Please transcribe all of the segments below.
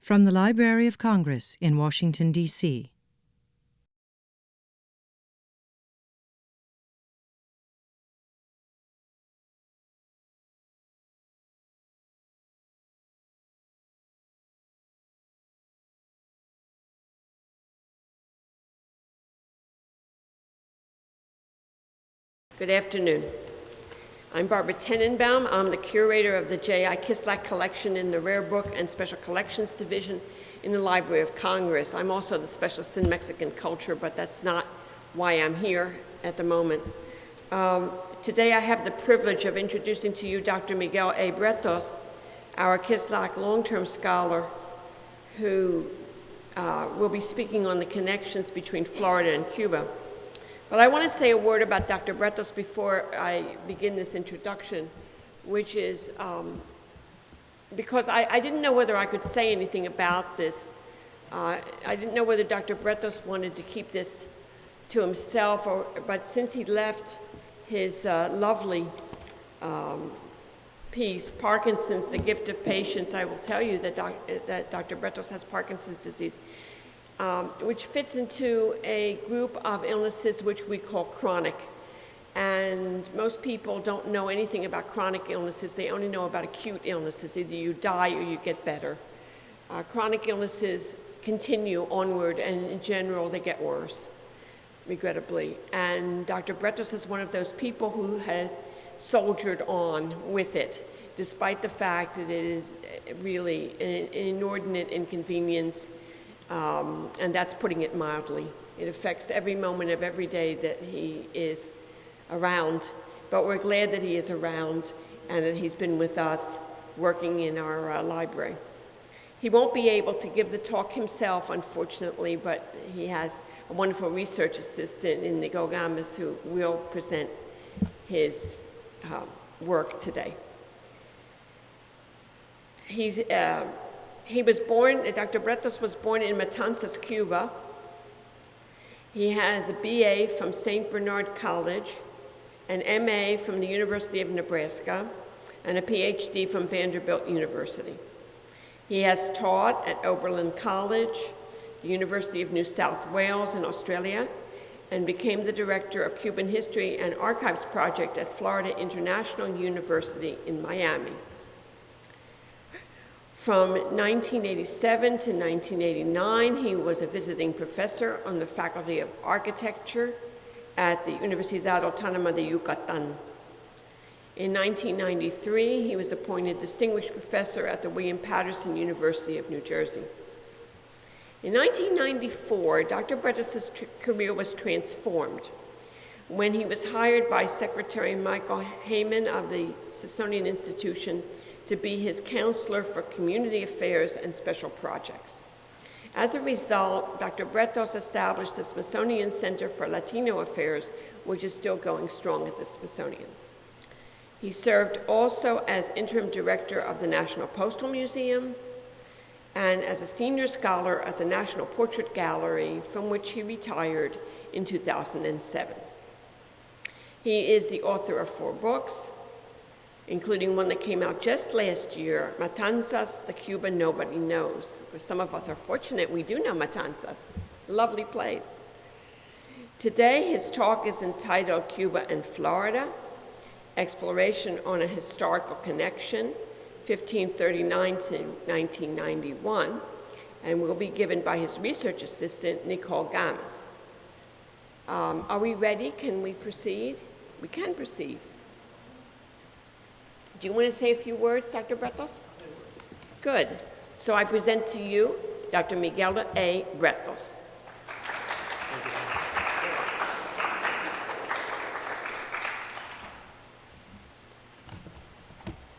From the Library of Congress in Washington, D.C. Good afternoon. I'm Barbara Tenenbaum. I'm the curator of the J.I. Kislak Collection in the Rare Book and Special Collections Division in the Library of Congress. I'm also the specialist in Mexican culture, but that's not why I'm here at the moment. Today I have the privilege of introducing to you Dr. Miguel A. Bretos, our Kislak long-term scholar who will be speaking on the connections between Florida and Cuba. But I want to say a word about Dr. Bretos before I begin this introduction, which is because I didn't know whether I could say anything about this. I didn't know whether Dr. Bretos wanted to keep this to himself, but since he left his lovely piece, Parkinson's, The Gift of Patience, I will tell you that Dr. Bretos has Parkinson's disease, which fits into a group of illnesses which we call chronic. And most people don't know anything about chronic illnesses. They only know about acute illnesses. Either you die or you get better. Chronic illnesses continue onward, and in general, they get worse, regrettably. And Dr. Bretos is one of those people who has soldiered on with it, despite the fact that it is really an inordinate inconvenience. And that's putting it mildly. It affects every moment of every day that he is around, but we're glad that he is around and that he's been with us working in our library. He won't be able to give the talk himself, unfortunately, but he has a wonderful research assistant in Nicole Gomez who will present his work today. He was born, Dr. Bretos was born in Matanzas, Cuba. He has a BA from St. Bernard College, an MA from the University of Nebraska, and a PhD from Vanderbilt University. He has taught at Oberlin College, the University of New South Wales in Australia, and became the director of Cuban History and Archives Project at Florida International University in Miami. From 1987 to 1989, he was a visiting professor on the Faculty of Architecture at the Universidad Autónoma de Yucatán. In 1993, he was appointed distinguished professor at the William Patterson University of New Jersey. In 1994, Dr. Bretos' career was transformed when he was hired by Secretary Michael Heyman of the Smithsonian Institution to be his counselor for community affairs and special projects. As a result, Dr. Bretos established the Smithsonian Center for Latino Affairs, which is still going strong at the Smithsonian. He served also as interim director of the National Postal Museum and as a senior scholar at the National Portrait Gallery, from which he retired in 2007. He is the author of 4 books, including one that came out just last year, Matanzas, the Cuba Nobody Knows. For some of us are fortunate, we do know Matanzas, lovely place. Today, his talk is entitled Cuba and Florida, Exploration on a Historical Connection, 1539 to 1991, and will be given by his research assistant, Nicole Gomez. Are we ready? Can we proceed? We can proceed. Do you want to say a few words, Dr. Bretos? Good. So I present to you Dr. Miguel A. Bretos.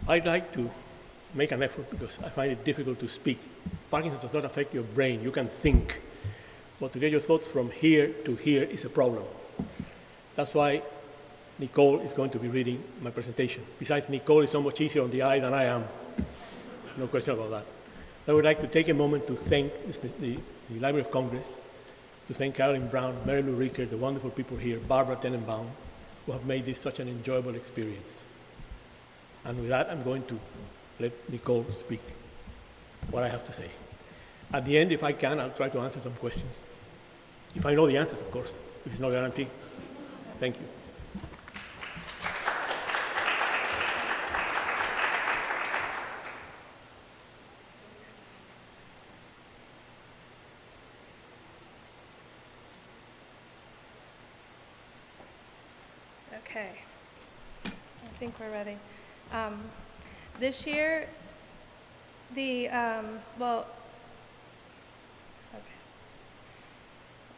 I'd like to make an effort because I find it difficult to speak. Parkinson's does not affect your brain. You can think. But to get your thoughts from here to here is a problem. That's why Nicole is going to be reading my presentation. Besides, Nicole is so much easier on the eye than I am. No question about that. I would like to take a moment to thank the Library of Congress, to thank Carolyn Brown, Mary Lou Ricker, the wonderful people here, Barbara Tenenbaum, who have made this such an enjoyable experience. And with that, I'm going to let Nicole speak what I have to say. At the end, if I can, I'll try to answer some questions. If I know the answers, of course. If it's no guarantee. Thank you. Okay, I think we're ready. This year,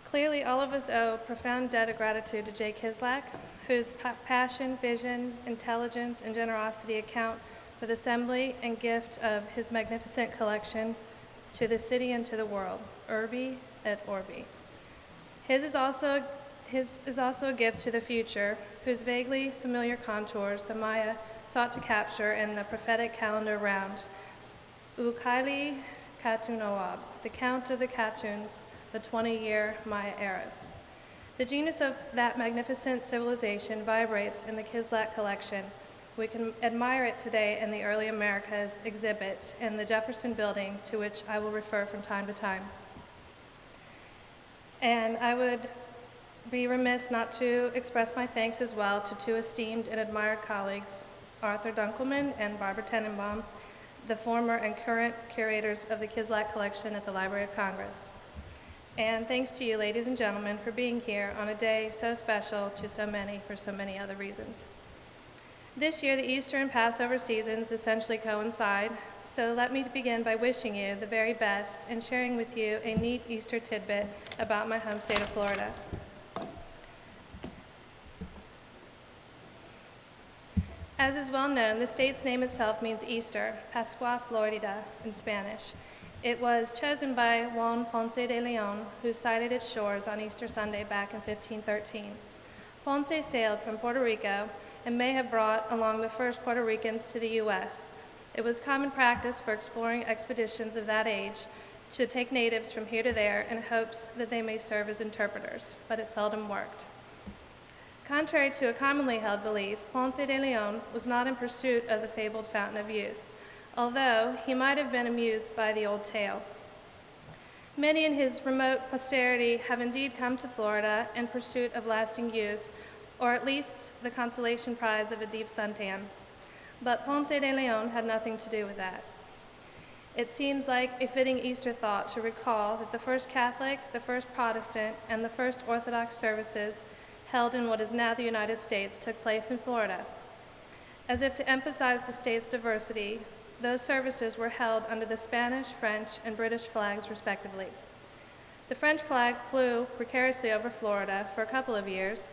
clearly all of us owe a profound debt of gratitude to Jay Kislak, whose passion, vision, intelligence, and generosity account for the assembly and gift of his magnificent collection to the city and to the world, Urbi et Orbi. His is also a gift to the future, whose vaguely familiar contours the Maya sought to capture in the prophetic calendar round. Ukaili Katunoab, the count of the Katuns, the 20-year Maya eras. The genius of that magnificent civilization vibrates in the Kislak collection. We can admire it today in the Early Americas exhibit in the Jefferson Building, to which I will refer from time to time. And I would be remiss not to express my thanks as well to two esteemed and admired colleagues, Arthur Dunkelman and Barbara Tenenbaum, the former and current curators of the Kislak collection at the Library of Congress. And thanks to you, ladies and gentlemen, for being here on a day so special to so many for so many other reasons. This year, the Easter and Passover seasons essentially coincide, so let me begin by wishing you the very best and sharing with you a neat Easter tidbit about my home state of Florida. As is well known, the state's name itself means Easter, Cuba-Florida in Spanish. It was chosen by Juan Ponce de Leon, who sighted its shores on Easter Sunday back in 1513. Ponce sailed from Puerto Rico and may have brought along the first Puerto Ricans to the U.S. It was common practice for exploring expeditions of that age to take natives from here to there in hopes that they may serve as interpreters, but it seldom worked. Contrary to a commonly held belief, Ponce de Leon was not in pursuit of the fabled Fountain of Youth, although he might have been amused by the old tale. Many in his remote posterity have indeed come to Florida in pursuit of lasting youth, or at least the consolation prize of a deep suntan. But Ponce de Leon had nothing to do with that. It seems like a fitting Easter thought to recall that the first Catholic, the first Protestant, and the first Orthodox services held in what is now the United States took place in Florida. As if to emphasize the state's diversity, those services were held under the Spanish, French, and British flags, respectively. The French flag flew precariously over Florida for a couple of years,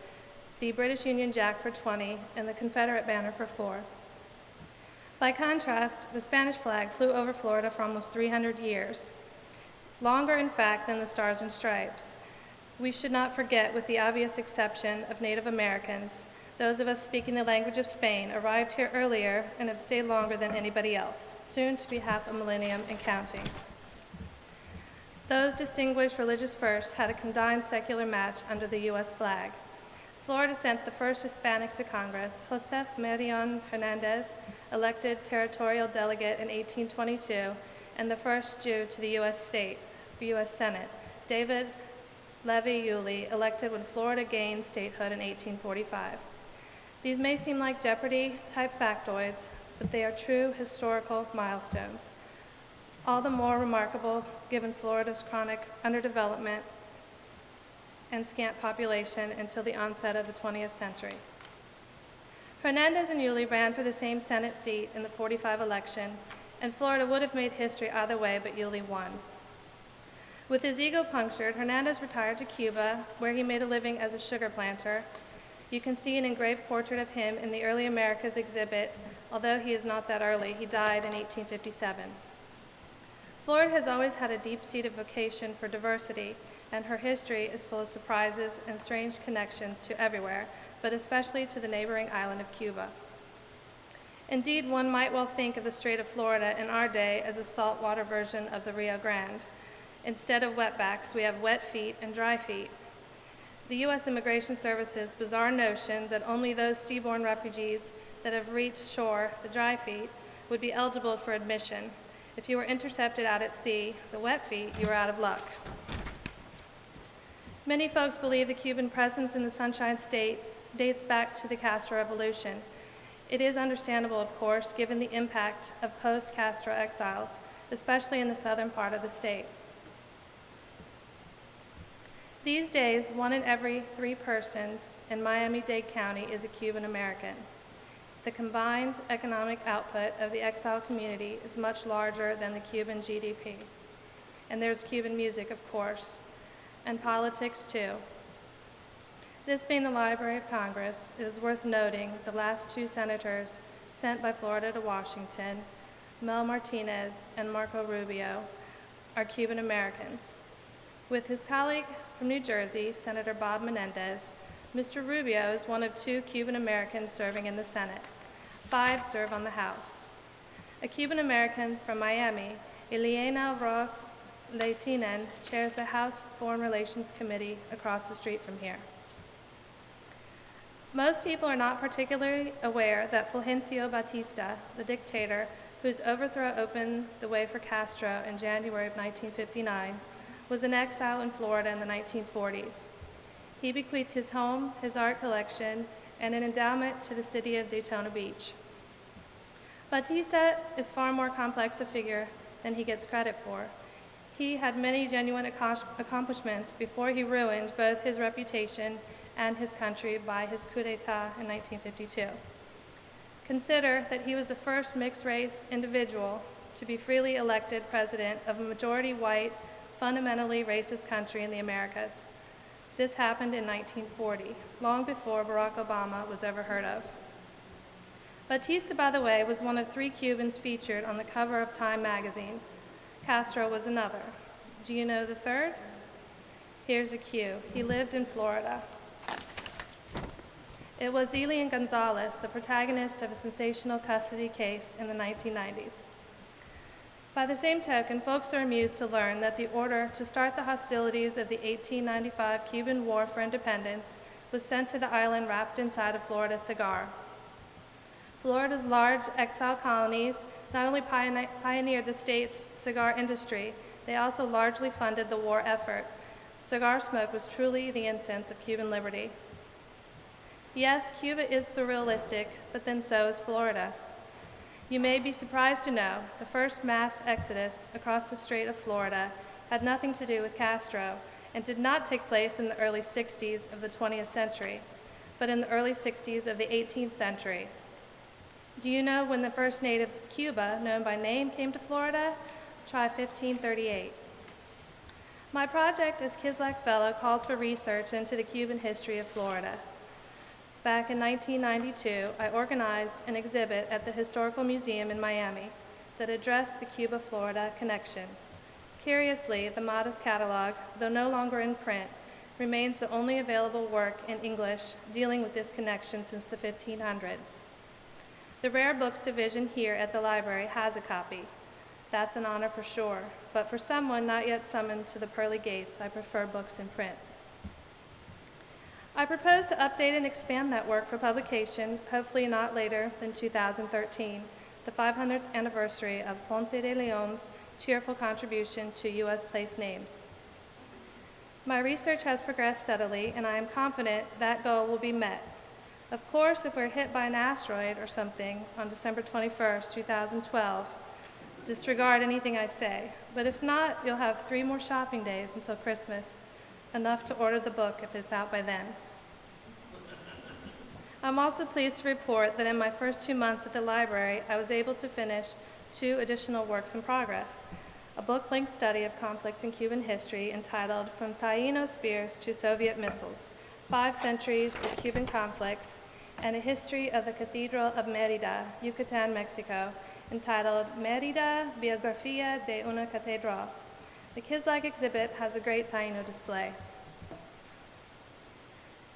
the British Union Jack for 20, and the Confederate banner for 4. By contrast, the Spanish flag flew over Florida for almost 300 years, longer, in fact, than the Stars and Stripes. We should not forget, with the obvious exception of Native Americans, those of us speaking the language of Spain arrived here earlier and have stayed longer than anybody else, soon to be half a millennium and counting. Those distinguished religious firsts had a condign secular match under the U.S. flag. Florida sent the first Hispanic to Congress, Josef Marion Hernandez, elected territorial delegate in 1822, and the first Jew to the U.S. Senate, David Levy Yulee, elected when Florida gained statehood in 1845. These may seem like Jeopardy-type factoids, but they are true historical milestones, all the more remarkable given Florida's chronic underdevelopment and scant population until the onset of the 20th century. Hernandez and Yulee ran for the same Senate seat in the 45 election, and Florida would have made history either way, but Yulee won. With his ego punctured, Hernandez retired to Cuba, where he made a living as a sugar planter. You can see an engraved portrait of him in the Early Americas exhibit, although he is not that early. He died in 1857. Florida has always had a deep-seated vocation for diversity, and her history is full of surprises and strange connections to everywhere, but especially to the neighboring island of Cuba. Indeed, one might well think of the Strait of Florida in our day as a saltwater version of the Rio Grande. Instead of wetbacks, we have wet feet and dry feet. The U.S. Immigration Service's bizarre notion that only those seaborne refugees that have reached shore, the dry feet, would be eligible for admission, If you were intercepted out at sea, the wet feet, you were out of luck. Many folks believe the Cuban presence in the Sunshine State dates back to the Castro Revolution. It is understandable, of course, given the impact of post-Castro exiles, especially in the southern part of the state. These days, 1 in every 3 persons in Miami-Dade County is a Cuban American. The combined economic output of the exile community is much larger than the Cuban GDP. And there's Cuban music, of course, and politics too. This being the Library of Congress, it is worth noting the last 2 senators sent by Florida to Washington, Mel Martinez and Marco Rubio, are Cuban Americans. With his colleague from New Jersey, Senator Bob Menendez, Mr. Rubio is one of 2 Cuban Americans serving in the Senate. 5 serve on the House. A Cuban American from Miami, Eliana Ross Leitinen, chairs the House Foreign Relations Committee across the street from here. Most people are not particularly aware that Fulgencio Batista, the dictator whose overthrow opened the way for Castro in January of 1959, was in exile in Florida in the 1940s. He bequeathed his home, his art collection, and an endowment to the city of Daytona Beach. Batista is far more complex a figure than he gets credit for. He had many genuine accomplishments before he ruined both his reputation and his country by his coup d'etat in 1952. Consider that he was the first mixed-race individual to be freely elected president of a majority white, fundamentally racist country in the Americas. This happened in 1940, long before Barack Obama was ever heard of. Batista, by the way, was one of 3 Cubans featured on the cover of Time magazine. Castro was another. Do you know the third? Here's a cue. He lived in Florida. It was Elian Gonzalez, the protagonist of a sensational custody case in the 1990s. By the same token, folks are amused to learn that the order to start the hostilities of the 1895 Cuban War for Independence was sent to the island wrapped inside a Florida cigar. Florida's large exile colonies not only pioneered the state's cigar industry, they also largely funded the war effort. Cigar smoke was truly the incense of Cuban liberty. Yes, Cuba is surrealistic, but then so is Florida. You may be surprised to know the first mass exodus across the Strait of Florida had nothing to do with Castro and did not take place in the early 60s of the 20th century, but in the early 60s of the 18th century. Do you know when the first natives of Cuba, known by name, came to Florida? Try 1538. My project as Kislak Fellow calls for research into the Cuban history of Florida. Back in 1992, I organized an exhibit at the Historical Museum in Miami that addressed the Cuba-Florida connection. Curiously, the modest catalog, though no longer in print, remains the only available work in English dealing with this connection since the 1500s. The Rare Books Division here at the library has a copy. That's an honor for sure, but for someone not yet summoned to the pearly gates, I prefer books in print. I propose to update and expand that work for publication, hopefully not later than 2013, the 500th anniversary of Ponce de Leon's cheerful contribution to U.S. place names. My research has progressed steadily, and I am confident that goal will be met. Of course, if we're hit by an asteroid or something on December 21st, 2012, disregard anything I say. But if not, you'll have 3 more shopping days until Christmas, enough to order the book if it's out by then. I'm also pleased to report that in my first 2 months at the library, I was able to finish 2 additional works in progress: a book-length study of conflict in Cuban history entitled From Taino Spears to Soviet Missiles, 5 Centuries of Cuban Conflicts, and a history of the Cathedral of Mérida, Yucatan, Mexico, entitled Mérida, Biography de una Catedral. The Kislak exhibit has a great Taino display.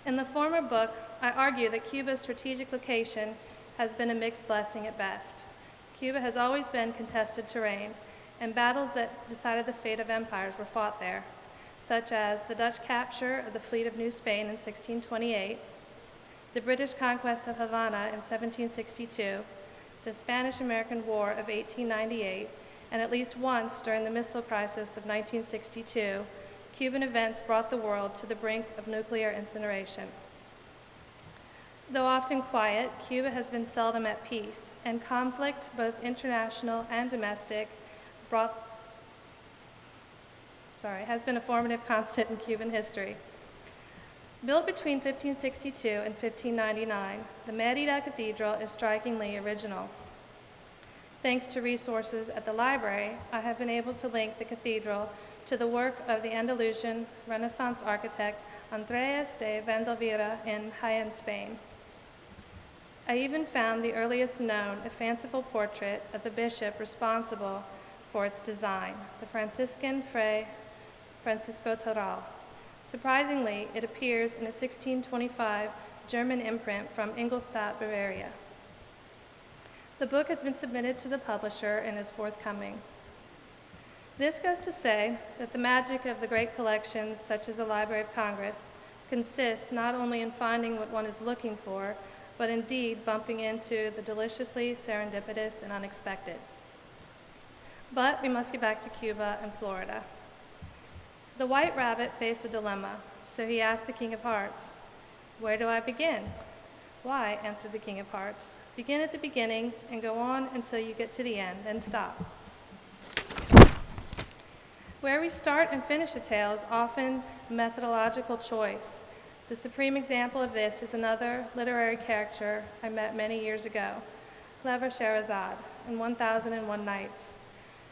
In the former book, I argue that Cuba's strategic location has been a mixed blessing at best. Cuba has always been contested terrain, and battles that decided the fate of empires were fought there, such as the Dutch capture of the fleet of New Spain in 1628, the British conquest of Havana in 1762, the Spanish-American War of 1898, and at least once during the missile crisis of 1962, Cuban events brought the world to the brink of nuclear incineration. Though often quiet, Cuba has been seldom at peace, and conflict, both international and domestic, has been a formative constant in Cuban history. Built between 1562 and 1599, the Mérida Cathedral is strikingly original. Thanks to resources at the library, I have been able to link the cathedral to the work of the Andalusian Renaissance architect Andrés de Vanderbilt in Jaén, Spain. I even found the earliest known, a fanciful portrait of the bishop responsible for its design, the Franciscan Fray Francisco Toral. Surprisingly, it appears in a 1625 German imprint from Ingolstadt, Bavaria. The book has been submitted to the publisher and is forthcoming. This goes to say that the magic of the great collections, such as the Library of Congress, consists not only in finding what one is looking for, but indeed bumping into the deliciously serendipitous and unexpected. But we must get back to Cuba and Florida. The White Rabbit faced a dilemma, so he asked the King of Hearts, "Where do I begin?" "Why," answered the King of Hearts, "begin at the beginning and go on until you get to the end, then stop." Where we start and finish a tale is often a methodological choice. The supreme example of this is another literary character I met many years ago, clever Scheherazade, in 1001 Nights.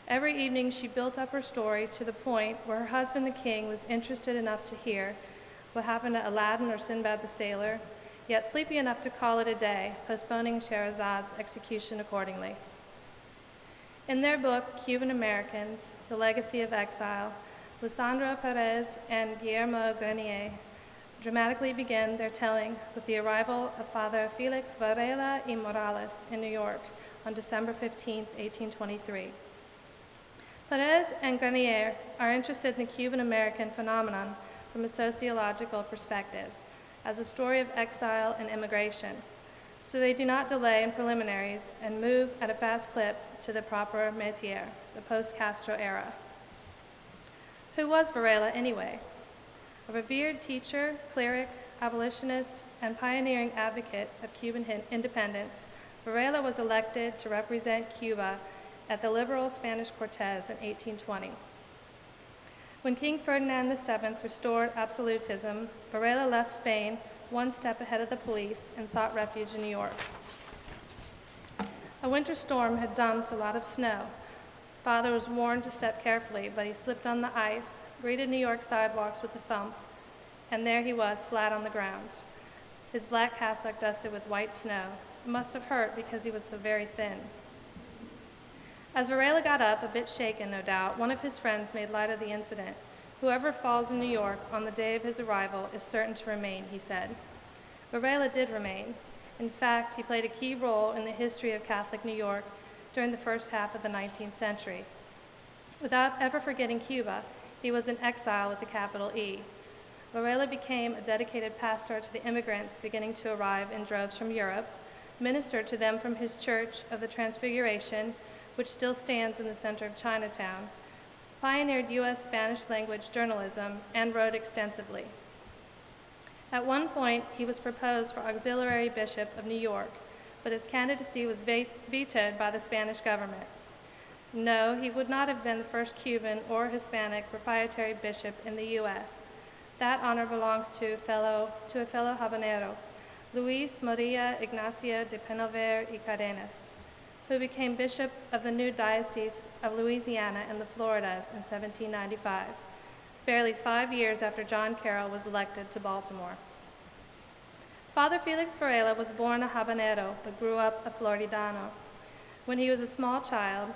Every evening she built up her story to the point where her husband the king was interested enough to hear what happened to Aladdin or Sinbad the sailor, yet sleepy enough to call it a day, postponing Scheherazade's execution accordingly. In their book, Cuban Americans, The Legacy of Exile, Lisandro Perez and Guillermo Grenier dramatically begin their telling with the arrival of Father Felix Varela y Morales in New York on December 15, 1823. Perez and Grenier are interested in the Cuban-American phenomenon from a sociological perspective, as a story of exile and immigration, so they do not delay in preliminaries and move at a fast clip to the proper métier, the post-Castro era. Who was Varela anyway? A revered teacher, cleric, abolitionist, and pioneering advocate of Cuban independence, Varela was elected to represent Cuba at the liberal Spanish Cortes in 1820. When King Ferdinand VII restored absolutism, Varela left Spain one step ahead of the police and sought refuge in New York. A winter storm had dumped a lot of snow. Father was warned to step carefully, but he slipped on the ice, greeted New York sidewalks with a thump, and there he was, flat on the ground. His black cassock dusted with white snow. It must have hurt because he was so very thin. As Varela got up, a bit shaken, no doubt, one of his friends made light of the incident. "Whoever falls in New York on the day of his arrival is certain to remain," he said. Varela did remain. In fact, he played a key role in the history of Catholic New York during the first half of the 19th century. Without ever forgetting Cuba, he was in exile with a capital E. Varela became a dedicated pastor to the immigrants beginning to arrive in droves from Europe, ministered to them from his Church of the Transfiguration, which still stands in the center of Chinatown, pioneered U.S. Spanish language journalism, and wrote extensively. At one point, he was proposed for auxiliary bishop of New York, but his candidacy was vetoed by the Spanish government. No, he would not have been the first Cuban or Hispanic proprietary bishop in the U.S. That honor belongs to a fellow habanero, Luis Maria Ignacio de Penover y Cardenas, who became bishop of the new Diocese of Louisiana in the Floridas in 1795, barely 5 years after John Carroll was elected to Baltimore. Father Felix Varela was born a habanero, but grew up a Floridano. When he was a small child,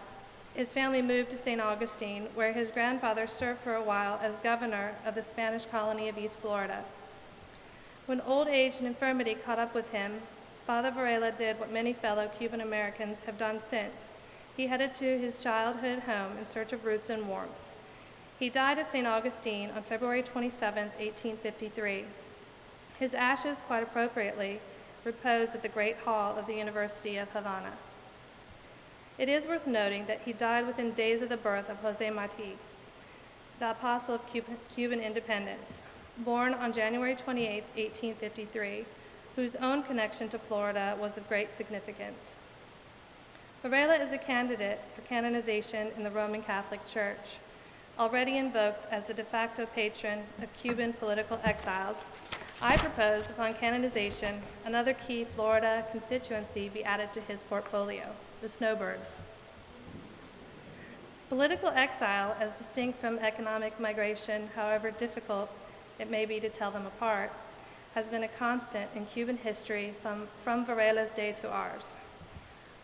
his family moved to St. Augustine, where his grandfather served for a while as governor of the Spanish colony of East Florida. When old age and infirmity caught up with him, Father Varela did what many fellow Cuban Americans have done since. He headed to his childhood home in search of roots and warmth. He died at St. Augustine on February 27, 1853. His ashes, quite appropriately, repose at the Great Hall of the University of Havana. It is worth noting that he died within days of the birth of José Martí, the apostle of Cuban independence, born on January 28, 1853, whose own connection to Florida was of great significance. Varela is a candidate for canonization in the Roman Catholic Church. Already invoked as the de facto patron of Cuban political exiles, I propose, upon canonization, another key Florida constituency be added to his portfolio, the snowbirds. Political exile, as distinct from economic migration, however difficult it may be to tell them apart, has been a constant in Cuban history from Varela's day to ours.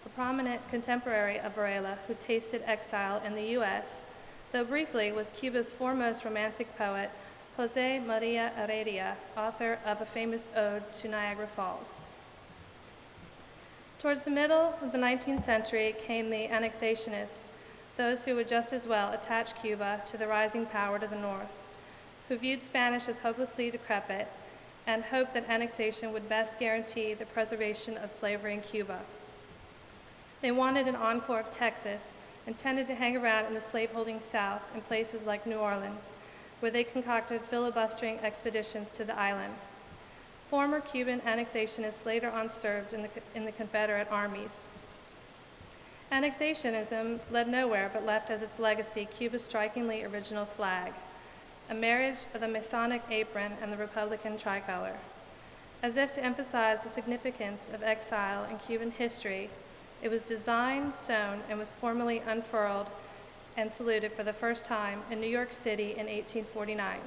A prominent contemporary of Varela who tasted exile in the U.S., though briefly, was Cuba's foremost romantic poet, José María Heredia, author of a famous ode to Niagara Falls. Towards the middle of the 19th century came the annexationists, those who would just as well attach Cuba to the rising power to the north, who viewed Spanish as hopelessly decrepit and hoped that annexation would best guarantee the preservation of slavery in Cuba. They wanted an encore of Texas and tended to hang around in the slaveholding South in places like New Orleans, where they concocted filibustering expeditions to the island. Former Cuban annexationists later on served in the Confederate armies. Annexationism led nowhere but left as its legacy Cuba's strikingly original flag, a marriage of the Masonic apron and the Republican tricolor. As if to emphasize the significance of exile in Cuban history, it was designed, sewn, and was formally unfurled and saluted for the first time in New York City in 1849.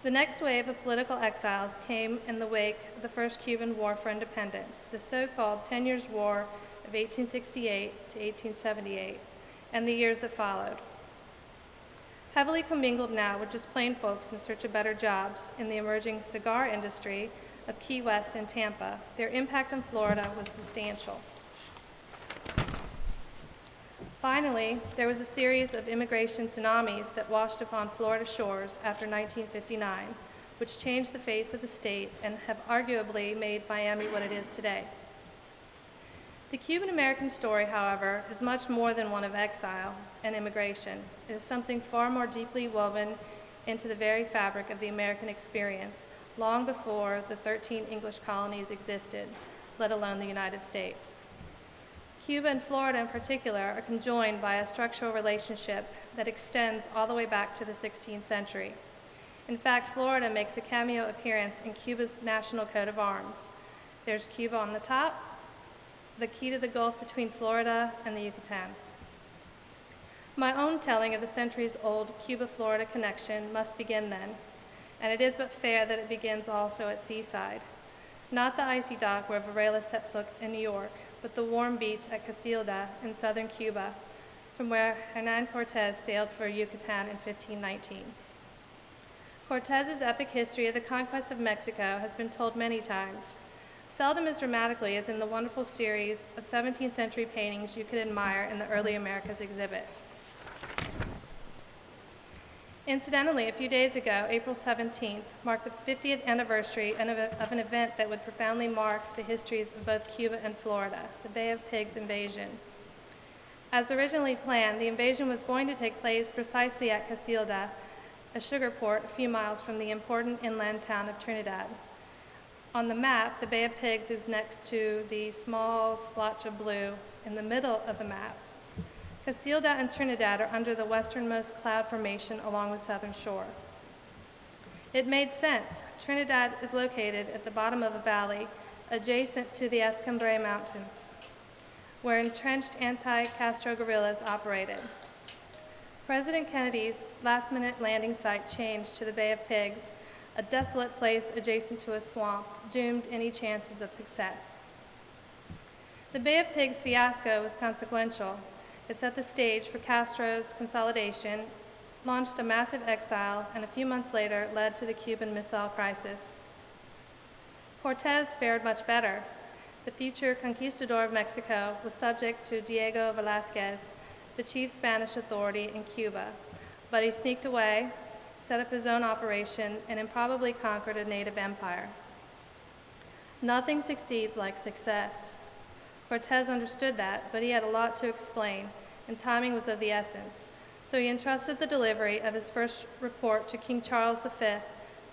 The next wave of political exiles came in the wake of the first Cuban War for Independence, the so-called 10 Years' War of 1868 to 1878, and the years that followed. Heavily commingled now with just plain folks in search of better jobs in the emerging cigar industry of Key West and Tampa, their impact on Florida was substantial. Finally, there was a series of immigration tsunamis that washed upon Florida shores after 1959, which changed the face of the state and have arguably made Miami what it is today. The Cuban-American story, however, is much more than one of exile and immigration. It is something far more deeply woven into the very fabric of the American experience, long before the 13 English colonies existed, let alone the United States. Cuba and Florida in particular are conjoined by a structural relationship that extends all the way back to the 16th century. In fact, Florida makes a cameo appearance in Cuba's national coat of arms. There's Cuba on the top, the key to the gulf between Florida and the Yucatan. My own telling of the centuries-old Cuba-Florida connection must begin then, and it is but fair that it begins also at seaside. Not the icy dock where Varela set foot in New York, but the warm beach at Casilda in southern Cuba, from where Hernán Cortés sailed for Yucatan in 1519. Cortés's epic history of the conquest of Mexico has been told many times, seldom as dramatically as in the wonderful series of 17th century paintings you could admire in the Early Americas exhibit. Incidentally, a few days ago, April 17th, marked the 50th anniversary of an event that would profoundly mark the histories of both Cuba and Florida, the Bay of Pigs invasion. As originally planned, the invasion was going to take place precisely at Casilda, a sugar port a few miles from the important inland town of Trinidad. On the map, the Bay of Pigs is next to the small splotch of blue in the middle of the map. Casilda and Trinidad are under the westernmost cloud formation along the southern shore. It made sense. Trinidad is located at the bottom of a valley adjacent to the Escambray Mountains, where entrenched anti-Castro guerrillas operated. President Kennedy's last-minute landing site changed to the Bay of Pigs, a desolate place adjacent to a swamp, doomed any chances of success. The Bay of Pigs fiasco was consequential. It set the stage for Castro's consolidation, launched a massive exile, and a few months later led to the Cuban Missile Crisis. Cortés fared much better. The future conquistador of Mexico was subject to Diego Velázquez, the chief Spanish authority in Cuba, but he sneaked away, set up his own operation, and improbably conquered a native empire. Nothing succeeds like success. Cortez understood that, but he had a lot to explain, and timing was of the essence. So he entrusted the delivery of his first report to King Charles V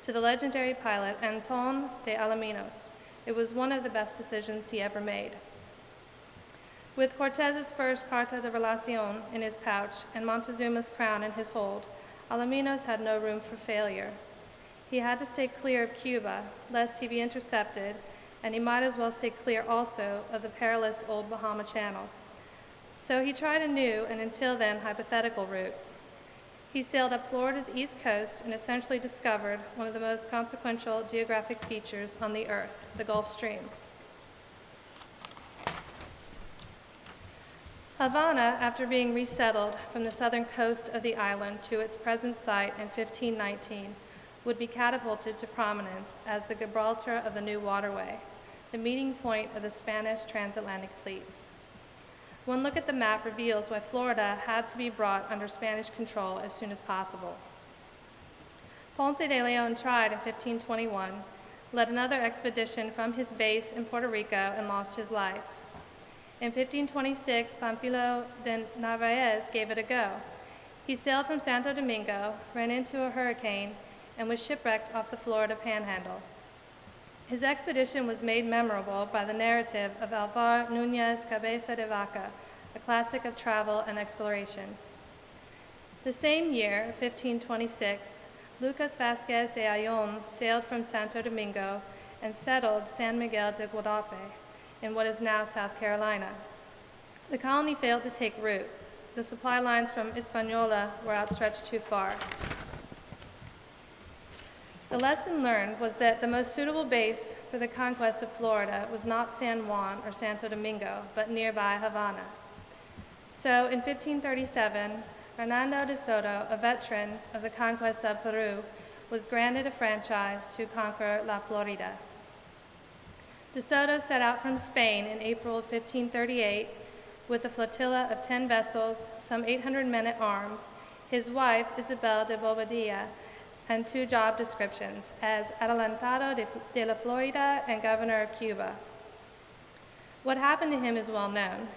to the legendary pilot Anton de Alaminos. It was one of the best decisions he ever made. With Cortez's first Carta de Relación in his pouch and Montezuma's crown in his hold, Alaminos had no room for failure. He had to stay clear of Cuba, lest he be intercepted, and he might as well stay clear also of the perilous old Bahama Channel. So he tried a new, and until then, hypothetical route. He sailed up Florida's east coast and essentially discovered one of the most consequential geographic features on the Earth, the Gulf Stream. Havana, after being resettled from the southern coast of the island to its present site in 1519, would be catapulted to prominence as the Gibraltar of the new waterway, the meeting point of the Spanish transatlantic fleets. One look at the map reveals why Florida had to be brought under Spanish control as soon as possible. Ponce de Leon tried in 1521, led another expedition from his base in Puerto Rico, and lost his life. In 1526, Pamphilo de Narvaez gave it a go. He sailed from Santo Domingo, ran into a hurricane, and was shipwrecked off the Florida Panhandle. His expedition was made memorable by the narrative of Alvar Núñez Cabeza de Vaca, a classic of travel and exploration. The same year, 1526, Lucas Vázquez de Ayllón sailed from Santo Domingo and settled San Miguel de Guadalupe in what is now South Carolina. The colony failed to take root. The supply lines from Hispaniola were outstretched too far. The lesson learned was that the most suitable base for the conquest of Florida was not San Juan or Santo Domingo, but nearby Havana. So in 1537, Hernando de Soto, a veteran of the conquest of Peru, was granted a franchise to conquer La Florida. De Soto set out from Spain in April of 1538 with a flotilla of 10 vessels, some 800 men at arms, his wife, Isabel de Bobadilla, and 2 job descriptions as Adelantado de la Florida and Governor of Cuba. What happened to him is well known.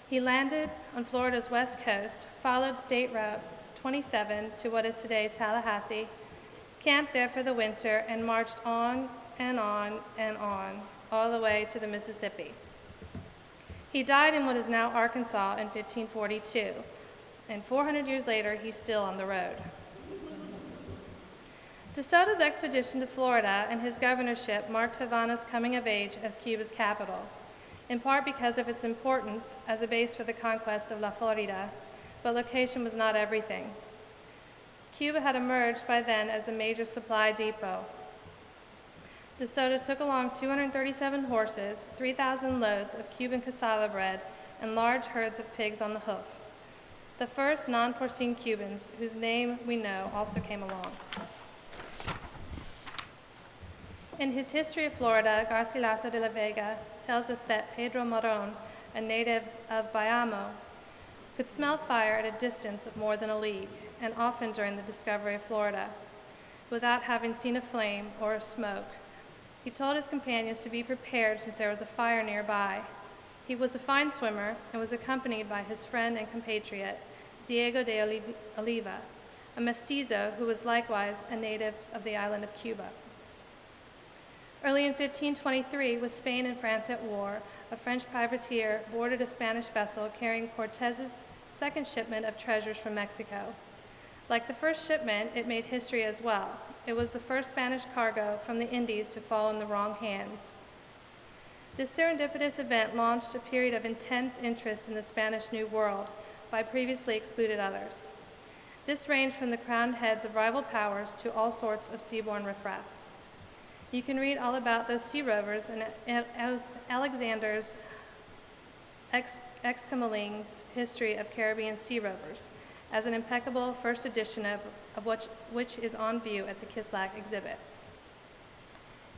He landed on Florida's west coast, followed State Route 27 to what is today Tallahassee, camped there for the winter, and marched on and on and on, all the way to the Mississippi. He died in what is now Arkansas in 1542, and 400 years later, he's still on the road. De Soto's expedition to Florida and his governorship marked Havana's coming of age as Cuba's capital, in part because of its importance as a base for the conquest of La Florida, but location was not everything. Cuba had emerged by then as a major supply depot. De Soto took along 237 horses, 3,000 loads of Cuban cassava bread, and large herds of pigs on the hoof. The first non-porcine Cubans, whose name we know, also came along. In his History of Florida, Garcilaso de la Vega tells us that Pedro Moron, a native of Bayamo, could smell fire at a distance of more than a league, and often during the discovery of Florida, without having seen a flame or a smoke. He told his companions to be prepared since there was a fire nearby. He was a fine swimmer and was accompanied by his friend and compatriot, Diego de Oliva, a mestizo who was likewise a native of the island of Cuba. Early in 1523, with Spain and France at war, a French privateer boarded a Spanish vessel carrying Cortez's second shipment of treasures from Mexico. Like the first shipment, it made history as well. It was the first Spanish cargo from the Indies to fall in the wrong hands. This serendipitous event launched a period of intense interest in the Spanish New World by previously excluded others. This ranged from the crowned heads of rival powers to all sorts of seaborne riffraff. You can read all about those sea rovers in Alexander's Excomming's History of Caribbean Sea Rovers, as an impeccable first edition of which is on view at the Kislak exhibit.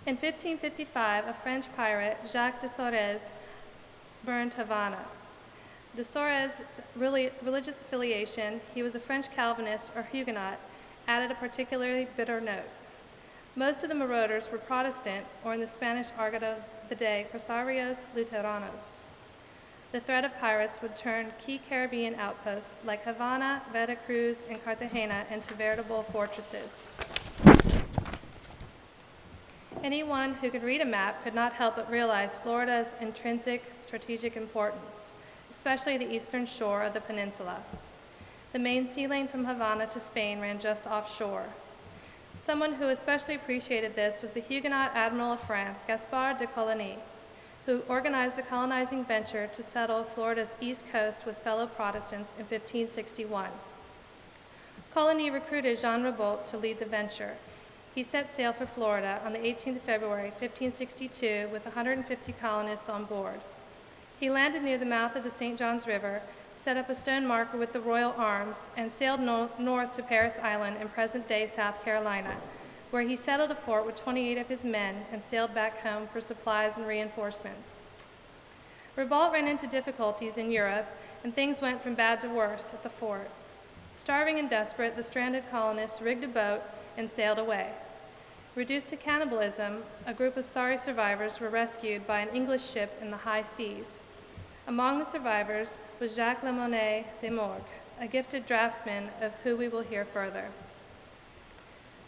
In 1555, a French pirate, Jacques de Sorez, burned Havana. De Sorez's religious affiliation, he was a French Calvinist or Huguenot, added a particularly bitter note. Most of the marauders were Protestant, or in the Spanish argot of the day, Corsarios Luteranos. the threat of pirates would turn key Caribbean outposts like Havana, Veracruz, and Cartagena into veritable fortresses. Anyone who could read a map could not help but realize Florida's intrinsic strategic importance, especially the eastern shore of the peninsula. The main sea lane from Havana to Spain ran just offshore. Someone who especially appreciated this was the Huguenot Admiral of France, Gaspard de Coligny, who organized the colonizing venture to settle Florida's east coast with fellow Protestants in 1561. Coligny recruited Jean Ribault to lead the venture. He set sail for Florida on the 18th of February, 1562, with 150 colonists on board. He landed near the mouth of the St. Johns River, set up a stone marker with the royal arms, and sailed north to Parris Island in present-day South Carolina, where he settled a fort with 28 of his men and sailed back home for supplies and reinforcements. Ribault ran into difficulties in Europe, and things went from bad to worse at the fort. Starving and desperate, the stranded colonists rigged a boat and sailed away. Reduced to cannibalism, a group of sorry survivors were rescued by an English ship in the high seas. Among the survivors was Jacques Lemonnier de Morgues, a gifted draftsman of who we will hear further.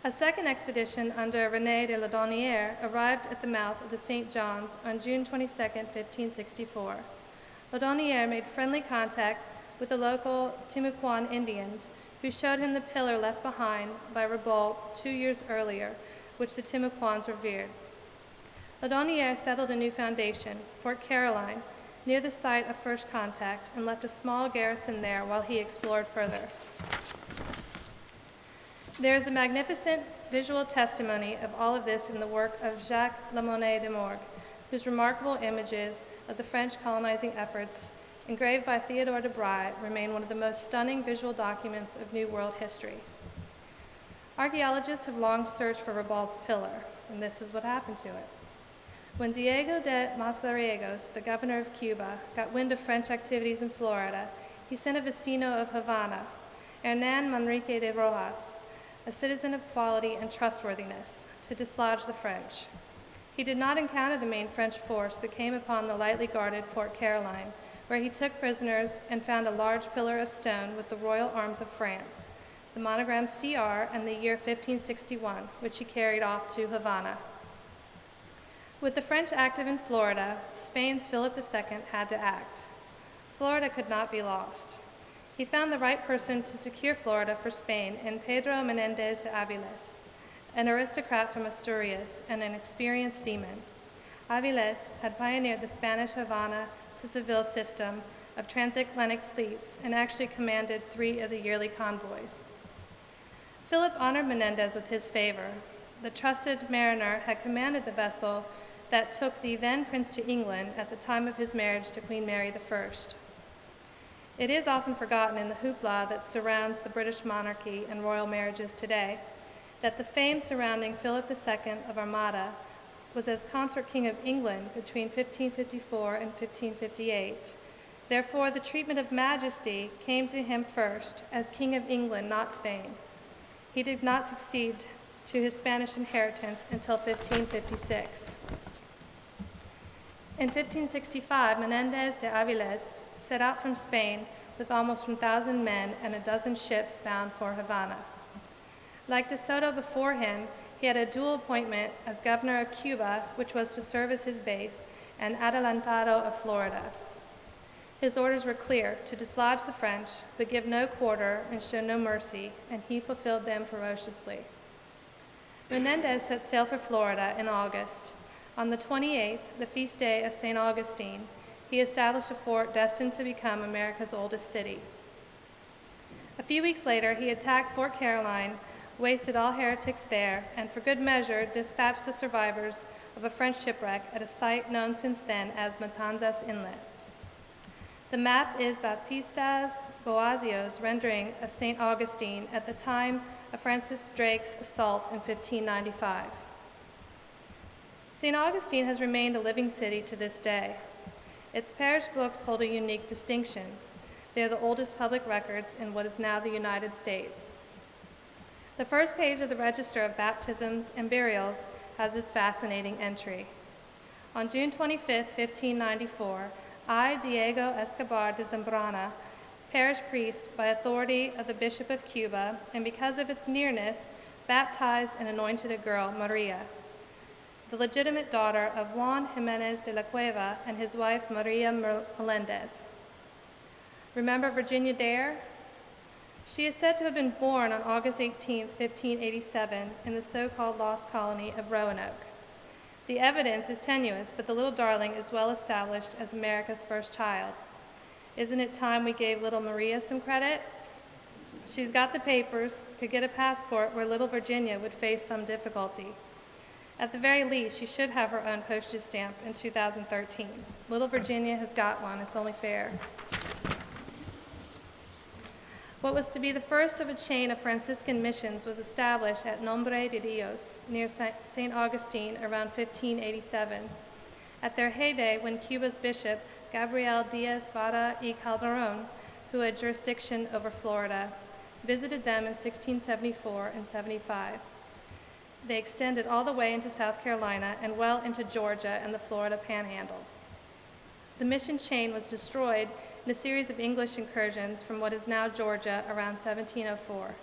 A second expedition under René de Laudonnière arrived at the mouth of the St. Johns on June 22, 1564. Laudonnière made friendly contact with the local Timucuan Indians, who showed him the pillar left behind by Ribault 2 years earlier, which the Timucuans revered. Laudonnière settled a new foundation, Fort Caroline, near the site of first contact, and left a small garrison there while he explored further. There is a magnificent visual testimony of all of this in the work of Jacques Lemonnier de Morgues, whose remarkable images of the French colonizing efforts, engraved by Theodore de Bry, remain one of the most stunning visual documents of New World history. Archaeologists have long searched for Ribault's pillar, and this is what happened to it. When Diego de Mazariegos, the governor of Cuba, got wind of French activities in Florida, he sent a vecino of Havana, Hernán Manrique de Rojas, a citizen of quality and trustworthiness, to dislodge the French. He did not encounter the main French force, but came upon the lightly guarded Fort Caroline, where he took prisoners and found a large pillar of stone with the royal arms of France, the monogram CR, and the year 1561, which he carried off to Havana. With the French active in Florida, Spain's Philip II had to act. Florida could not be lost. He found the right person to secure Florida for Spain in Pedro Menéndez de Avilés, an aristocrat from Asturias and an experienced seaman. Avilés had pioneered the Spanish Havana to Seville system of transatlantic fleets and actually commanded 3 of the yearly convoys. Philip honored Menéndez with his favor. The trusted mariner had commanded the vessel that took the then Prince to England at the time of his marriage to Queen Mary I. It is often forgotten in the hoopla that surrounds the British monarchy and royal marriages today that the fame surrounding Philip II of Armada was as consort king of England between 1554 and 1558. Therefore, the treatment of majesty came to him first as King of England, not Spain. He did not succeed to his Spanish inheritance until 1556. In 1565, Menéndez de Avilés set out from Spain with almost 1,000 men and a dozen ships bound for Havana. Like De Soto before him, he had a dual appointment as governor of Cuba, which was to serve as his base, and adelantado of Florida. His orders were clear: to dislodge the French, but give no quarter and show no mercy, and he fulfilled them ferociously. Menéndez set sail for Florida in August. On the 28th, the feast day of St. Augustine, he established a fort destined to become America's oldest city. A few weeks later, he attacked Fort Caroline, wasted all heretics there, and for good measure dispatched the survivors of a French shipwreck at a site known since then as Matanzas Inlet. The map is Baptista Boasio's rendering of St. Augustine at the time of Francis Drake's assault in 1595. St. Augustine has remained a living city to this day. Its parish books hold a unique distinction. They are the oldest public records in what is now the United States. The first page of the Register of Baptisms and Burials has this fascinating entry. On June 25, 1594, I, Diego Escobar de Zambrana, parish priest by authority of the Bishop of Cuba, and because of its nearness, baptized and anointed a girl, Maria, the legitimate daughter of Juan Jimenez de la Cueva and his wife, Maria Melendez. Remember Virginia Dare? She is said to have been born on August 18, 1587, in the so-called lost colony of Roanoke. The evidence is tenuous, but the little darling is well established as America's first child. Isn't it time we gave little Maria some credit? She's got the papers, could get a passport where little Virginia would face some difficulty. At the very least, she should have her own postage stamp in 2013. Little Virginia has got one, it's only fair. What was to be the first of a chain of Franciscan missions was established at Nombre de Dios, near St. Augustine, around 1587. At their heyday, when Cuba's bishop, Gabriel Diaz Vara y Calderon, who had jurisdiction over Florida, visited them in 1674 and 75. They extended all the way into South Carolina and well into Georgia and the Florida Panhandle. The mission chain was destroyed in a series of English incursions from what is now Georgia around 1704.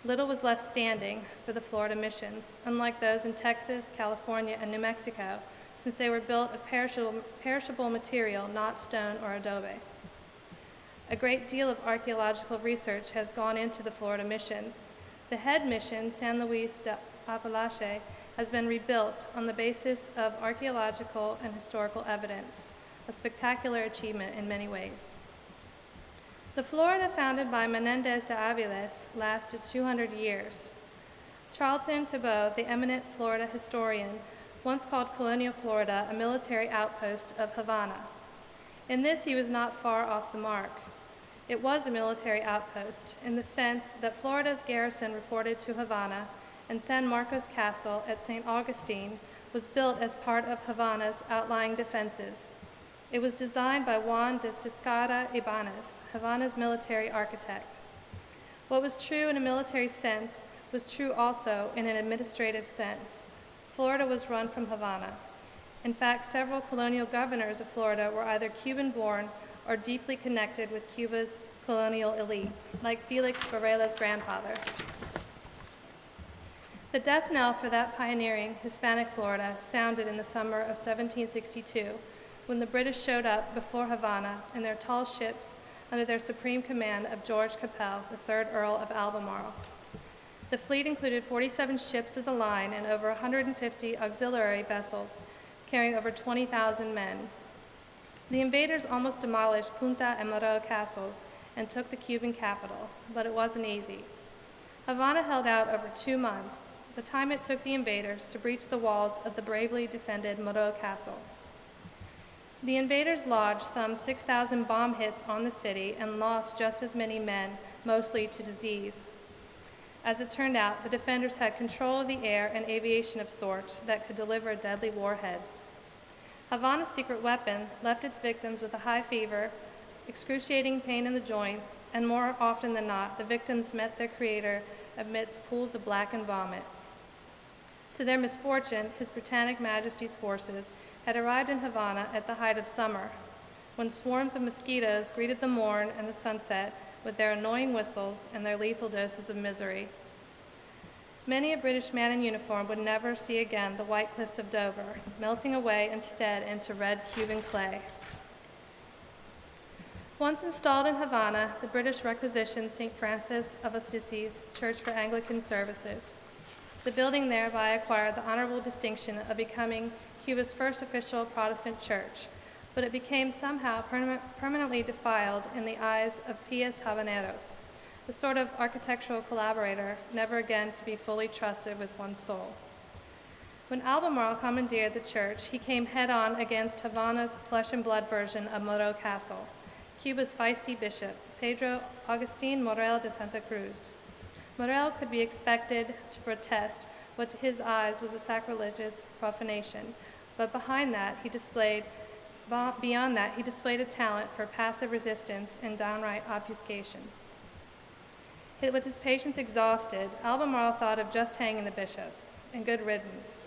Little was left standing for the Florida missions, unlike those in Texas, California, and New Mexico, since they were built of perishable material, not stone or adobe. A great deal of archaeological research has gone into the Florida missions. The head mission, San Luis de Apalache, has been rebuilt on the basis of archaeological and historical evidence, a spectacular achievement in many ways. The Florida founded by Menendez de Aviles lasted 200 years. Charlton Thibault, the eminent Florida historian, once called colonial Florida a military outpost of Havana. In this, he was not far off the mark. It was a military outpost in the sense that Florida's garrison reported to Havana, and San Marcos Castle at St. Augustine was built as part of Havana's outlying defenses. It was designed by Juan de Ciscara Ibanez, Havana's military architect. What was true in a military sense was true also in an administrative sense. Florida was run from Havana. In fact, several colonial governors of Florida were either Cuban-born or deeply connected with Cuba's colonial elite, like Felix Varela's grandfather. The death knell for that pioneering Hispanic Florida sounded in the summer of 1762, when the British showed up before Havana in their tall ships under their supreme command of George Capel, the 3rd Earl of Albemarle. The fleet included 47 ships of the line and over 150 auxiliary vessels, carrying over 20,000 men. The invaders almost demolished Punta and Moro castles and took the Cuban capital, but it wasn't easy. Havana held out over 2 months, the time it took the invaders to breach the walls of the bravely defended Moro castle. The invaders lodged some 6,000 bomb hits on the city and lost just as many men, mostly to disease. As it turned out, the defenders had control of the air and aviation of sorts that could deliver deadly warheads. Havana's secret weapon left its victims with a high fever, excruciating pain in the joints, and more often than not, the victims met their creator amidst pools of blackened vomit. To their misfortune, His Britannic Majesty's forces had arrived in Havana at the height of summer, when swarms of mosquitoes greeted the morn and the sunset with their annoying whistles and their lethal doses of misery. Many a British man in uniform would never see again the white cliffs of Dover, melting away instead into red Cuban clay. Once installed in Havana, the British requisitioned St. Francis of Assisi's Church for Anglican Services. The building thereby acquired the honorable distinction of becoming Cuba's first official Protestant church, but it became somehow permanently defiled in the eyes of pious Habaneros, a sort of architectural collaborator, never again to be fully trusted with one's soul. When Albemarle commandeered the church, he came head-on against Havana's flesh and blood version of Moro Castle, Cuba's feisty bishop, Pedro Agustin Morel de Santa Cruz. Morel could be expected to protest what to his eyes was a sacrilegious profanation, but beyond that, he displayed a talent for passive resistance and downright obfuscation. With his patience exhausted, Albemarle thought of just hanging the bishop, and good riddance.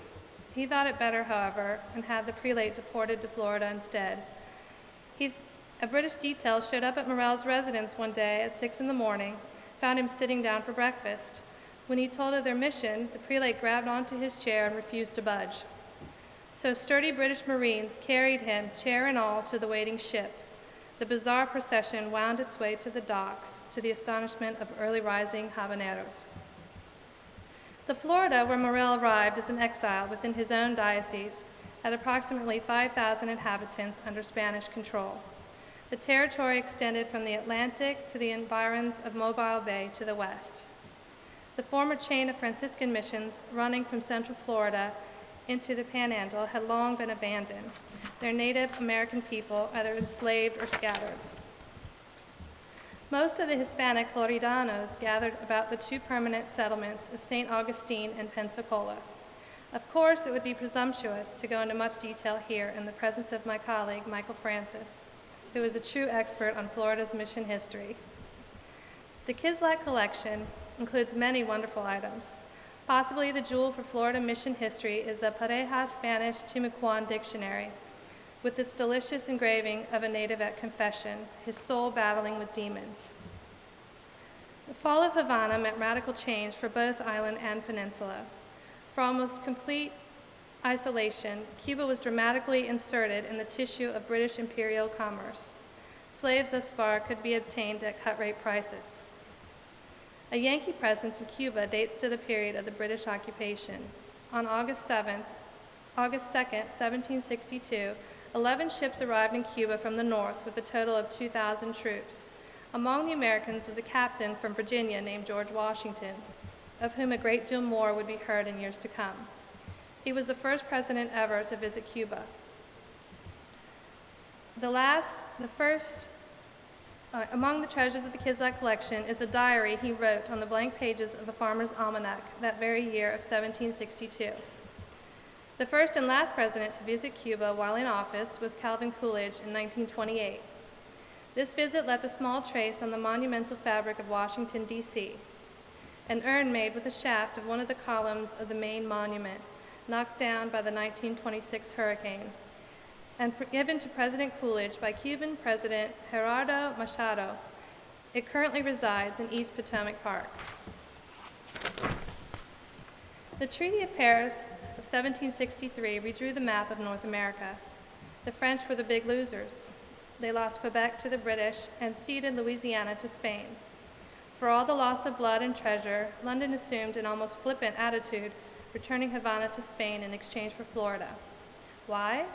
He thought it better, however, and had the prelate deported to Florida instead. A British detail showed up at Morell's residence one day at 6 in the morning, found him sitting down for breakfast. When he told of their mission, the prelate grabbed onto his chair and refused to budge. So sturdy British Marines carried him, chair and all, to the waiting ship. The bizarre procession wound its way to the docks, to the astonishment of early rising Habaneros. The Florida where Morell arrived as an exile within his own diocese had approximately 5,000 inhabitants under Spanish control. The territory extended from the Atlantic to the environs of Mobile Bay to the west. The former chain of Franciscan missions running from central Florida into the Panhandle had long been abandoned, their Native American people either enslaved or scattered. Most of the Hispanic Floridanos gathered about the two permanent settlements of St. Augustine and Pensacola. Of course, it would be presumptuous to go into much detail here in the presence of my colleague, Michael Francis, who is a true expert on Florida's mission history. The Kislak collection includes many wonderful items. Possibly the jewel for Florida mission history is the Pareja Spanish Timucuan Dictionary, with its delicious engraving of a native at confession, his soul battling with demons. The fall of Havana meant radical change for both island and peninsula. For almost complete isolation, Cuba was dramatically inserted in the tissue of British imperial commerce. Slaves thus far could be obtained at cut-rate prices. A Yankee presence in Cuba dates to the period of the British occupation. On August 2nd, 1762, 11 ships arrived in Cuba from the north with a total of 2,000 troops. Among the Americans was a captain from Virginia named George Washington, of whom a great deal more would be heard in years to come. He was the first president ever to visit Cuba. Among the treasures of the Kislak collection is a diary he wrote on the blank pages of a farmer's almanac that very year of 1762. The first and last president to visit Cuba while in office was Calvin Coolidge in 1928. This visit left a small trace on the monumental fabric of Washington, D.C. An urn made with the shaft of one of the columns of the main monument, knocked down by the 1926 hurricane, and given to President Coolidge by Cuban President Gerardo Machado. It currently resides in East Potomac Park. The Treaty of Paris of 1763 redrew the map of North America. The French were the big losers. They lost Quebec to the British and ceded Louisiana to Spain. For all the loss of blood and treasure, London assumed an almost flippant attitude, returning Havana to Spain in exchange for Florida. Why?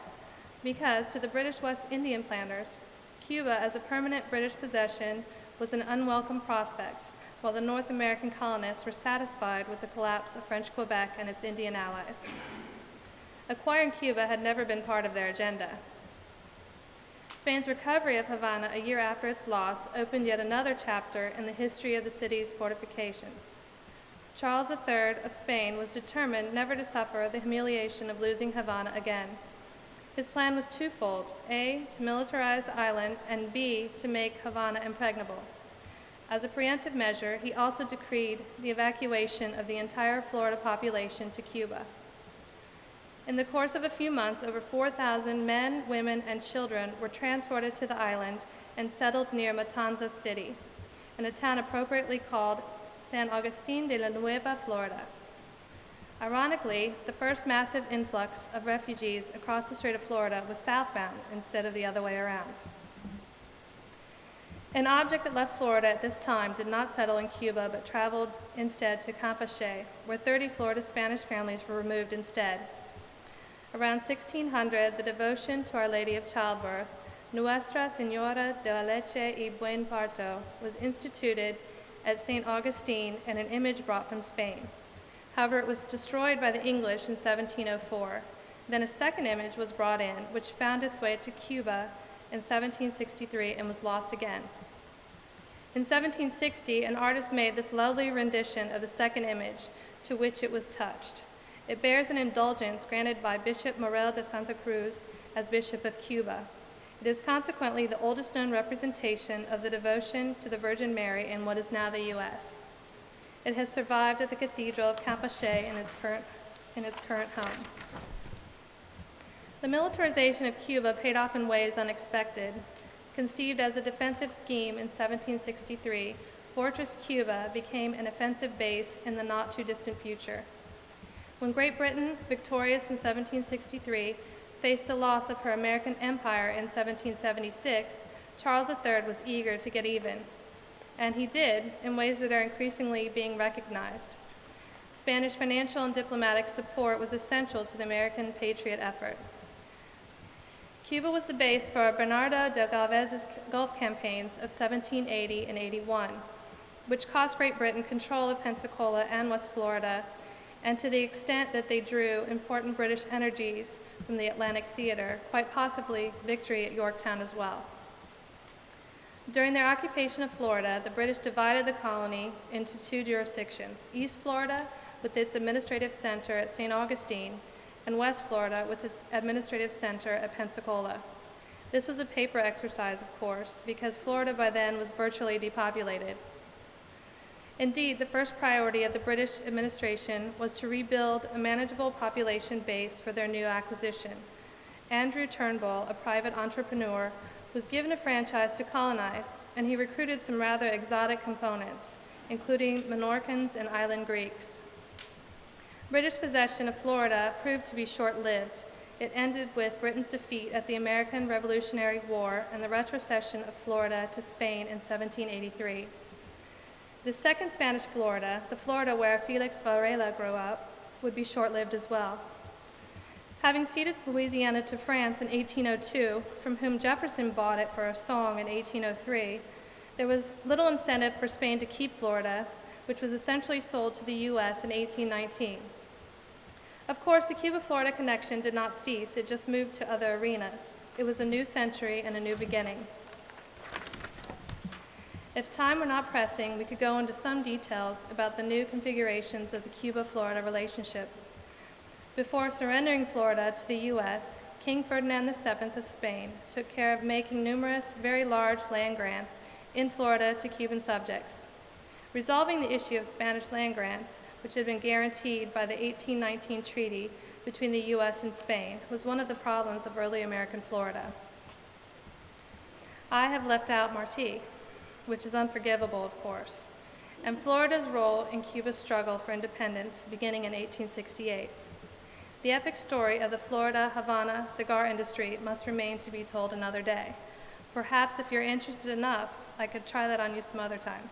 Because to the British West Indian planters, Cuba as a permanent British possession was an unwelcome prospect, while the North American colonists were satisfied with the collapse of French Quebec and its Indian allies. Acquiring Cuba had never been part of their agenda. Spain's recovery of Havana a year after its loss opened yet another chapter in the history of the city's fortifications. Charles III of Spain was determined never to suffer the humiliation of losing Havana again. His plan was twofold: A, to militarize the island, and B, to make Havana impregnable. As a preemptive measure, he also decreed the evacuation of the entire Florida population to Cuba. In the course of a few months, over 4,000 men, women, and children were transported to the island and settled near Matanzas City, in a town appropriately called San Agustin de la Nueva Florida. Ironically, the first massive influx of refugees across the Strait of Florida was southbound instead of the other way around. An object that left Florida at this time did not settle in Cuba, but traveled instead to Campeche, where 30 Florida Spanish families were removed instead. Around 1600, the devotion to Our Lady of Childbirth, Nuestra Señora de la Leche y Buen Parto, was instituted at St. Augustine and an image brought from Spain. However, it was destroyed by the English in 1704. Then a second image was brought in, which found its way to Cuba in 1763 and was lost again. In 1760, an artist made this lovely rendition of the second image, to which it was touched. It bears an indulgence granted by Bishop Morel de Santa Cruz as Bishop of Cuba. It is consequently the oldest known representation of the devotion to the Virgin Mary in what is now the U.S. It has survived at the Cathedral of Campeche in its current home. The militarization of Cuba paid off in ways unexpected. Conceived as a defensive scheme in 1763, Fortress Cuba became an offensive base in the not-too-distant future. When Great Britain, victorious in 1763, faced the loss of her American empire in 1776, Charles III was eager to get even. And he did, in ways that are increasingly being recognized. Spanish financial and diplomatic support was essential to the American patriot effort. Cuba was the base for Bernardo de Galvez's Gulf campaigns of 1780 and 81, which cost Great Britain control of Pensacola and West Florida, and to the extent that they drew important British energies from the Atlantic theater, quite possibly victory at Yorktown as well. During their occupation of Florida, the British divided the colony into two jurisdictions, East Florida with its administrative center at St. Augustine, and West Florida with its administrative center at Pensacola. This was a paper exercise, of course, because Florida by then was virtually depopulated. Indeed, the first priority of the British administration was to rebuild a manageable population base for their new acquisition. Andrew Turnbull, a private entrepreneur, was given a franchise to colonize, and he recruited some rather exotic components, including Menorcans and island Greeks. British possession of Florida proved to be short-lived. It ended with Britain's defeat at the American Revolutionary War and the retrocession of Florida to Spain in 1783. The second Spanish Florida, the Florida where Felix Varela grew up, would be short-lived as well. Having ceded Louisiana to France in 1802, from whom Jefferson bought it for a song in 1803, there was little incentive for Spain to keep Florida, which was essentially sold to the U.S. in 1819. Of course, the Cuba-Florida connection did not cease, it just moved to other arenas. It was a new century and a new beginning. If time were not pressing, we could go into some details about the new configurations of the Cuba-Florida relationship. Before surrendering Florida to the U.S., King Ferdinand VII of Spain took care of making numerous very large land grants in Florida to Cuban subjects. Resolving the issue of Spanish land grants, which had been guaranteed by the 1819 treaty between the U.S. and Spain, was one of the problems of early American Florida. I have left out Martí, which is unforgivable, of course, and Florida's role in Cuba's struggle for independence beginning in 1868. The epic story of the Florida-Havana cigar industry must remain to be told another day. Perhaps if you're interested enough, I could try that on you some other time.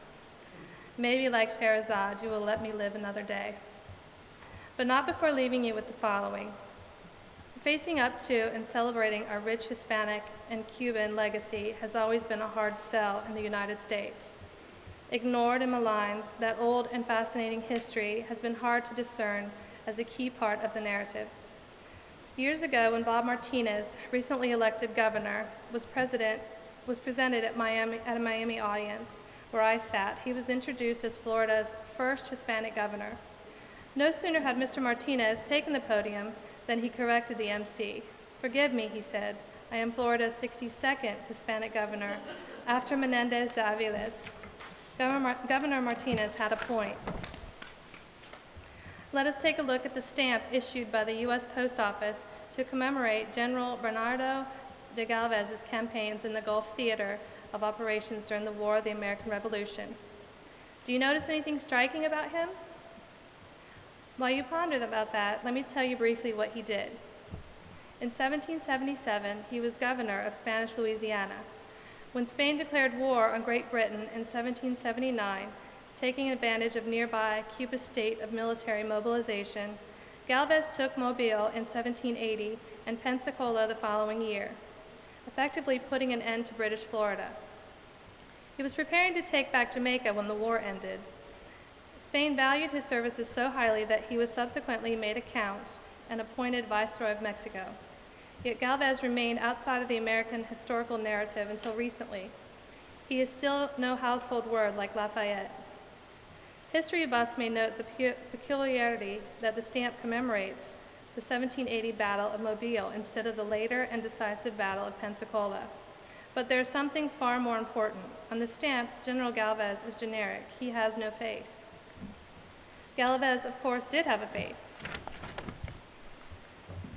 Maybe like Sherazade, you will let me live another day. But not before leaving you with the following. Facing up to and celebrating our rich Hispanic and Cuban legacy has always been a hard sell in the United States. Ignored and maligned, that old and fascinating history has been hard to discern as a key part of the narrative. Years ago, when Bob Martinez, recently elected governor, was presented at a Miami audience where I sat, he was introduced as Florida's first Hispanic governor. No sooner had Mr. Martinez taken the podium than he corrected the MC. "Forgive me," he said, "I am Florida's 62nd Hispanic governor, after Menendez de Aviles." Governor Martinez had a point. Let us take a look at the stamp issued by the U.S. Post Office to commemorate General Bernardo de Galvez's campaigns in the Gulf Theater of operations during the War of the American Revolution. Do you notice anything striking about him? While you ponder about that, let me tell you briefly what he did. In 1777, he was governor of Spanish Louisiana. When Spain declared war on Great Britain in 1779, taking advantage of nearby Cuba's state of military mobilization, Galvez took Mobile in 1780 and Pensacola the following year, effectively putting an end to British Florida. He was preparing to take back Jamaica when the war ended. Spain valued his services so highly that he was subsequently made a count and appointed Viceroy of Mexico. Yet Galvez remained outside of the American historical narrative until recently. He is still no household word like Lafayette. History buffs may note the peculiarity that the stamp commemorates the 1780 Battle of Mobile instead of the later and decisive Battle of Pensacola. But there is something far more important. On the stamp, General Galvez is generic. He has no face. Galvez, of course, did have a face.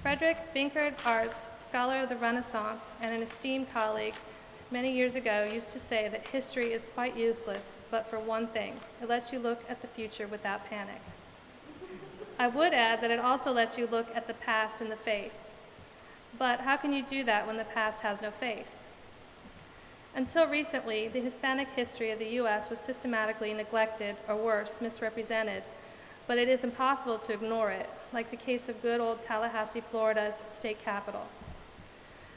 Frederick Binkard Arts, scholar of the Renaissance and an esteemed colleague, many years ago used to say that history is quite useless, but for one thing, it lets you look at the future without panic. I would add that it also lets you look at the past in the face. But how can you do that when the past has no face? Until recently, the Hispanic history of the U.S. was systematically neglected, or worse, misrepresented, but it is impossible to ignore it, like the case of good old Tallahassee, Florida's state capital.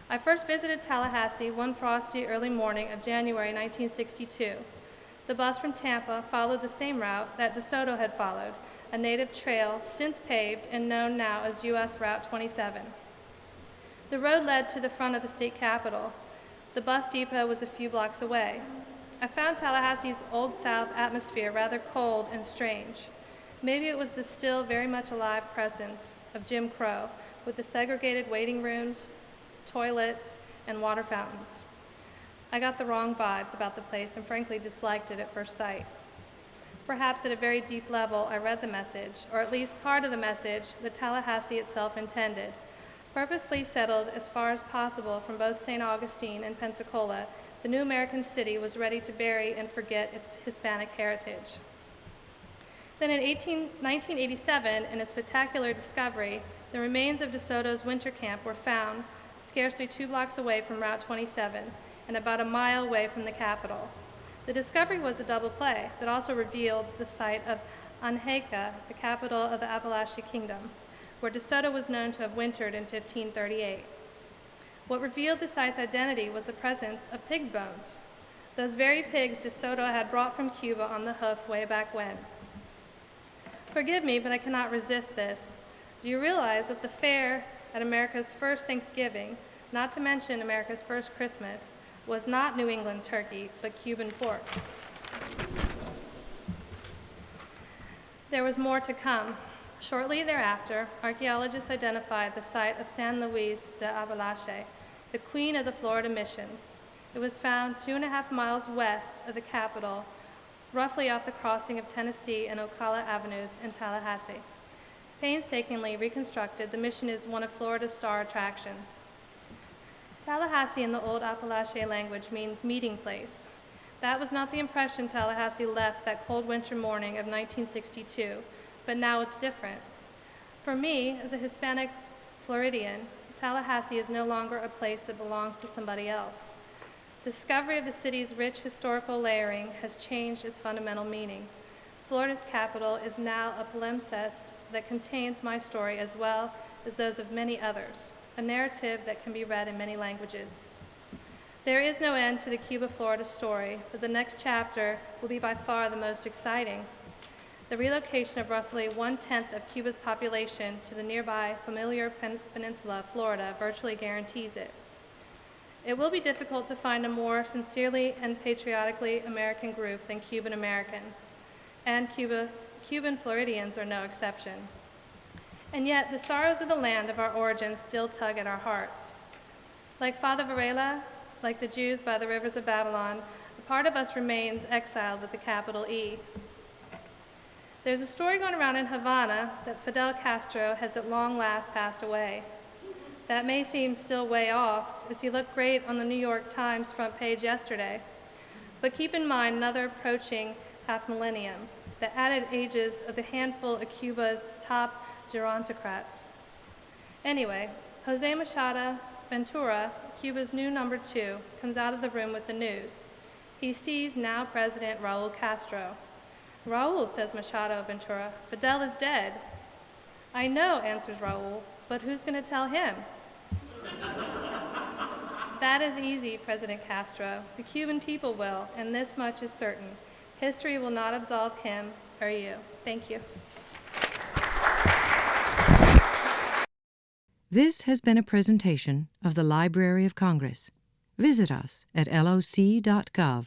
I first visited Tallahassee one frosty early morning of January 1962. The bus from Tampa followed the same route that DeSoto had followed, a native trail since paved and known now as U.S. Route 27. The road led to the front of the state capitol. The bus depot was a few blocks away. I found Tallahassee's Old South atmosphere rather cold and strange. Maybe it was the still very much alive presence of Jim Crow, with the segregated waiting rooms, toilets, and water fountains. I got the wrong vibes about the place and frankly disliked it at first sight. Perhaps at a very deep level, I read the message, or at least part of the message that Tallahassee itself intended. Purposely settled as far as possible from both St. Augustine and Pensacola, the new American city was ready to bury and forget its Hispanic heritage. Then in 1987, in a spectacular discovery, the remains of DeSoto's winter camp were found scarcely 2 blocks away from Route 27 and about a mile away from the Capitol. The discovery was a double play that also revealed the site of Anheca, the capital of the Appalachian Kingdom, where DeSoto was known to have wintered in 1538. What revealed the site's identity was the presence of pig's bones, those very pigs DeSoto had brought from Cuba on the hoof way back when. Forgive me, but I cannot resist this. Do you realize that the fare at America's first Thanksgiving, not to mention America's first Christmas, was not New England turkey, but Cuban pork? There was more to come. Shortly thereafter, archaeologists identified the site of San Luis de Avalache, the queen of the Florida missions. It was found 2.5 miles west of the Capitol, roughly off the crossing of Tennessee and Ocala Avenues in Tallahassee. Painstakingly reconstructed, the mission is one of Florida's star attractions. Tallahassee in the old Appalachian language means meeting place. That was not the impression Tallahassee left that cold winter morning of 1962, but now it's different. For me, as a Hispanic Floridian, Tallahassee is no longer a place that belongs to somebody else. Discovery of the city's rich historical layering has changed its fundamental meaning. Florida's capital is now a palimpsest that contains my story as well as those of many others, a narrative that can be read in many languages. There is no end to the Cuba-Florida story, but the next chapter will be by far the most exciting. The relocation of roughly 1/10 of Cuba's population to the nearby familiar peninsula of Florida virtually guarantees it. It will be difficult to find a more sincerely and patriotically American group than Cuban Americans, and Cuban Floridians are no exception. And yet, the sorrows of the land of our origins still tug at our hearts. Like Father Varela, like the Jews by the rivers of Babylon, a part of us remains exiled with a capital E. There's a story going around in Havana that Fidel Castro has at long last passed away. That may seem still way off, as he looked great on the New York Times front page yesterday. But keep in mind another approaching half millennium, the added ages of the handful of Cuba's top gerontocrats. Anyway, Jose Machado Ventura, Cuba's new number 2, comes out of the room with the news. He sees now President Raul Castro. Raul, says Machado Ventura, Fidel is dead. I know, answers Raul, but who's going to tell him? That is easy, President Castro. The Cuban people will, and this much is certain. History will not absolve him or you. Thank you. This has been a presentation of the Library of Congress. Visit us at loc.gov.